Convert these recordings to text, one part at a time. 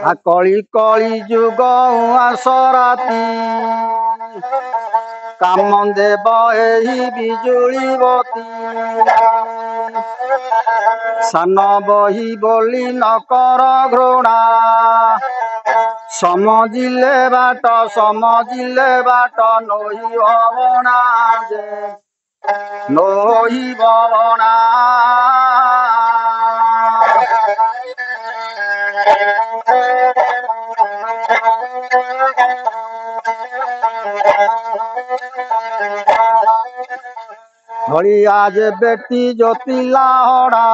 कली कली जुग आसराती काम देव एही बिजुलीबती सान बही बोली नकर घृणा समझिले बाट नही भवना जे नही भवना हरिया जे बेटी ज्योतिला हड़ा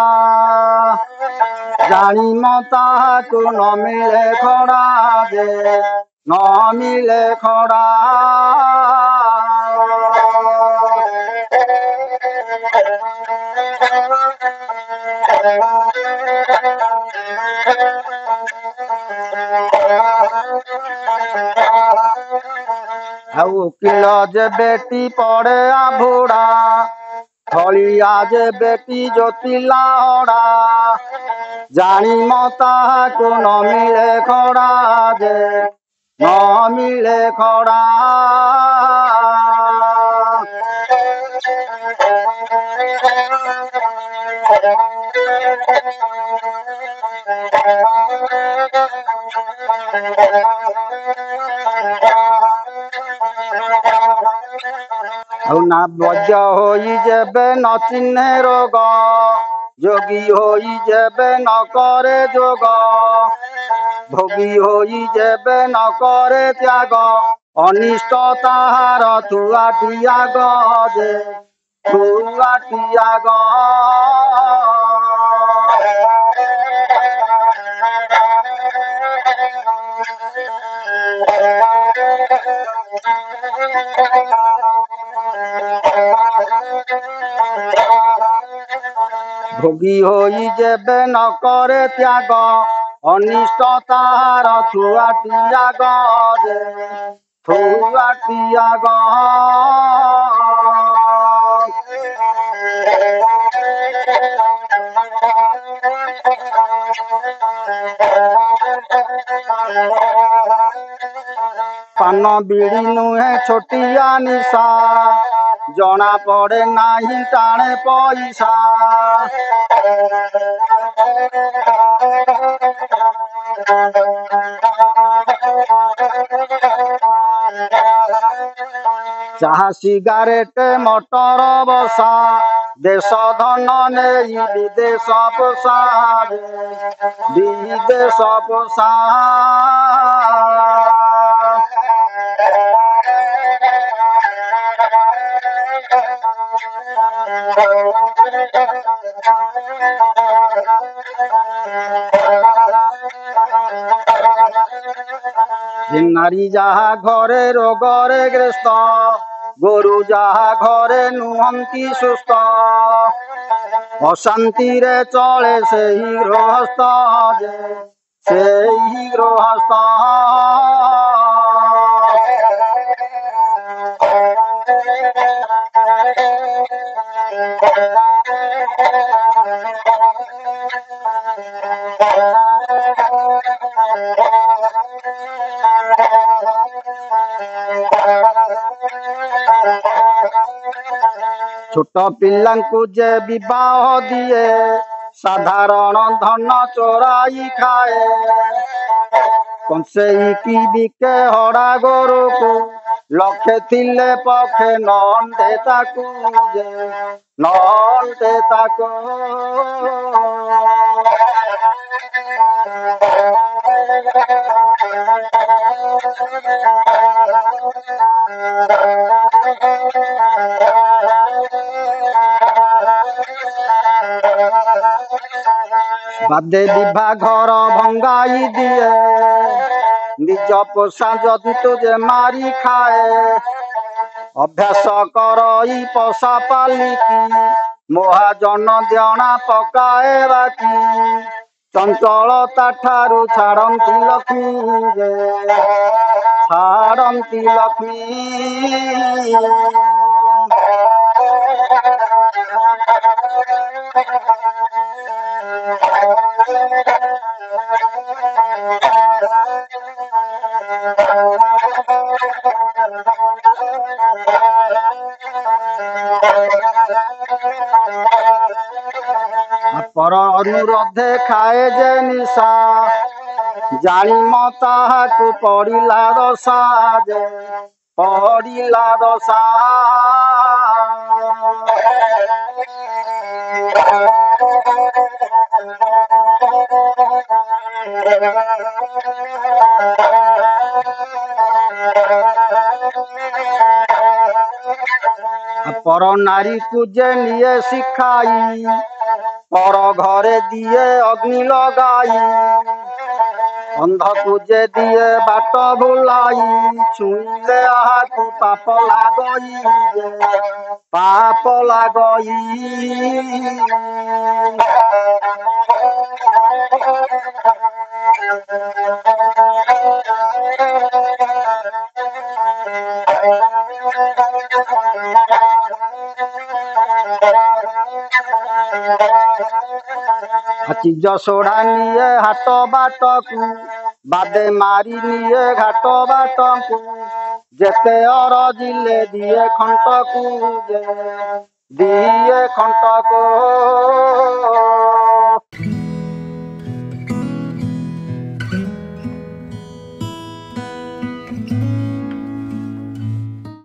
जानी मता को न मिले खड़ा जे न मिले खड़ा उकिल जे बेटी पड़े आभुड़ा हलिया जे बेटी ज्योतिला हड़ा जानी मता को न मिले खड़ा जे न मिले खड़ा ना बज होई जेबे न चिन्हे रोग जोगी होई जेबे न करे जोग भोगी होई जेबे न करे त्याग अनिष्ट ताहार थुआटिया गे थुआटिया ग भोगी होई जेबे न करे त्याग अनिष्ट ताहार थुआटिया गे थुआटिया ग पान बीड़ी नुहे छोटिया निशा जना पड़े नाही टाणे पैसा चाहा सिगारेट मटर बसा देश धन नहीं विदेश पोषा विदेश पोषा नारी जहा घरे रोगरे ग्रस्त गोरु जहा घरे नुहंती सुस्थ अशांति रे चले से ही गृहस्थ जे से ही गृहस्थ छोट पिलांकु जे विवाह दिए साधारण धन चोराई खाए कंसेई की बिके हड़ा गोरु को लखे थिले पखे नंदे ताकू जे नंदे ताकू बादे दिभा घर भंगाई दिए निज पोषा जदि तुझे मारी खाए अभ्यास कर पोषा पालिकी महाजन दियणा पकाए बाकी चंचलता ठारू छाड़ती लक्ष्मी जे छाड़ती लक्ष्मी हर अनुरोधे खाए जे निशा जानिम ताहाकु पड़िला दशा जे पड़िला दशा पर नारी को जे निये शिखाई पर घरे दिए अग्नि लगाई अंध को जे दिए बाट भुलाई छुईले आहाकु पाप लागई पाप लागई चिज सोढ़ा निये हाट बाट को बादे मारी निये घाट बाट को जेते अरजिले दिए खंट को दिए खंट को